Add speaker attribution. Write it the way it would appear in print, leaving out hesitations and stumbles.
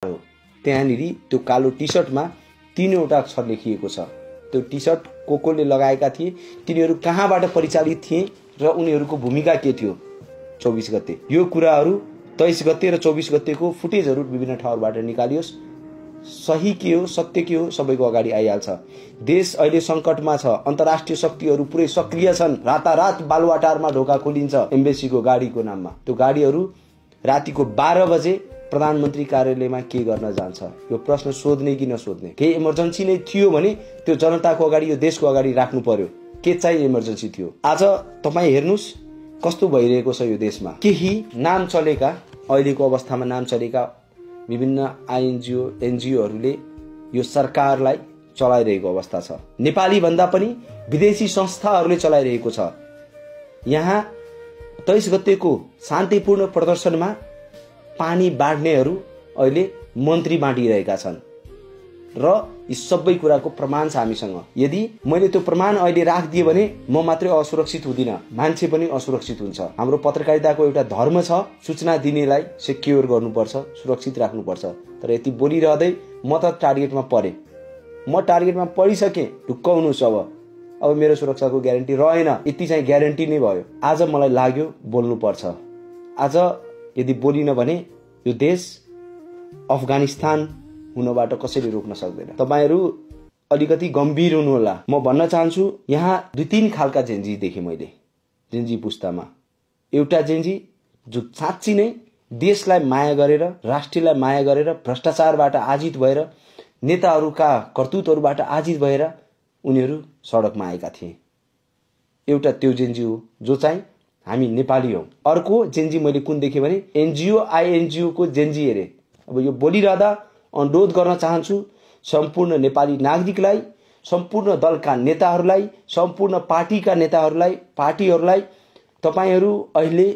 Speaker 1: हो। त्यहाँनिर त्यो कालो टी सर्टमा 3वटा अक्षर लेखिएको छ। त्यो टी सर्ट कोले लगाएका थिए, तिनीहरू कहाँबाट परिचालित थिए र उनीहरूको भूमिका के थियो 24 गते। यो कुराहरू 23 गते र 24 गतेको फुटेजहरू विभिन्न ठाउँबाट निकालियोस्। सही के हो, सत्य के हो, सबैको अगाडि आइहाल्छ। देश अहिले संकटमा छ। अन्तर्राष्ट्रिय शक्तिहरू पुरै सक्रिय छन्। रातारात बालुवाटारमा ढोका खोलिन्छ एम्बेसीको गाडीको नाममा। त्यो गाडीहरू रातिको 12 बजे प्रधानमन्त्री कार्यालयमा के गर्न जान्छ? यो प्रश्न सोध्ने कि नसोध्ने? केही इमर्जेन्सी नै थियो भने त्यो जनताको अगाडि, यो देशको अगाडि राख्नु पर्यो। के चाहिँ इमर्जेन्सी थियो? आज तपाईँ हेर्नुहोस् कस्तो भइरहेको छ यो देशमा। केही नाम चलेका, अहिलेको अवस्थामा नाम चलेका विभिन्न आइएनजिओ एनजिओहरूले यो सरकारलाई चलाइरहेको अवस्था छ। नेपाली भन्दा पनि विदेशी संस्थाहरूले चलाइरहेको छ। यहाँ 23 गतेको शान्तिपूर्ण प्रदर्शनमा पानी बाँड्नेहरू अहिले मन्त्री बाँडिरहेका छन् र यी सबै कुराको प्रमाण छ हामीसँग। यदि मैले त्यो प्रमाण अहिले राखिदिएँ भने म मात्रै असुरक्षित हुँदिनँ, मान्छे पनि असुरक्षित हुन्छ। हाम्रो पत्रकारिताको एउटा धर्म छ, सूचना दिनेलाई सेक्योर गर्नुपर्छ, सुरक्षित राख्नुपर्छ। तर यति बोलिरहँदै म त टार्गेटमा परेँ, म टार्गेटमा परिसकेँ। ढुक्क हुनुहोस्। अब मेरो सुरक्षाको ग्यारेन्टी रहेन, यति चाहिँ ग्यारेन्टी नै भयो। आज मलाई लाग्यो बोल्नुपर्छ। आज यदि बोलिन भने यो देश अफगानिस्तान हुनबाट कसैले रोक्न सक्दैन। तपाईहरू अलिकति गम्भीर हुनु होला। म भन्न चाहन्छु, यहाँ 2-3 खालका जेन्जी देखेँ मैले जेन्जी पुस्तामा। एउटा जेन्जी जो साँच्ची नै देशलाई माया गरेर, राष्ट्रलाई माया गरेर, भ्रष्टाचारबाट आजित भएर, नेताहरूका कर्तुतहरूबाट आजित भएर उनीहरू सडकमा आएका थिए। एउटा त्यो जेन्जी हो जो चाहिँ हामी नेपाली हौ। अर्को जेन्जी मैले कुन देखेँ भने एनजिओ आइएनजिओ को जेन्जी हेरे। अब यो बोलिरहँदा अनुरोध गर्न चाहन्छु सम्पूर्ण नेपाली नागरिकलाई, सम्पूर्ण दलका नेताहरूलाई, सम्पूर्ण पार्टीका नेताहरूलाई, पार्टीहरूलाई, तपाईहरू अहिले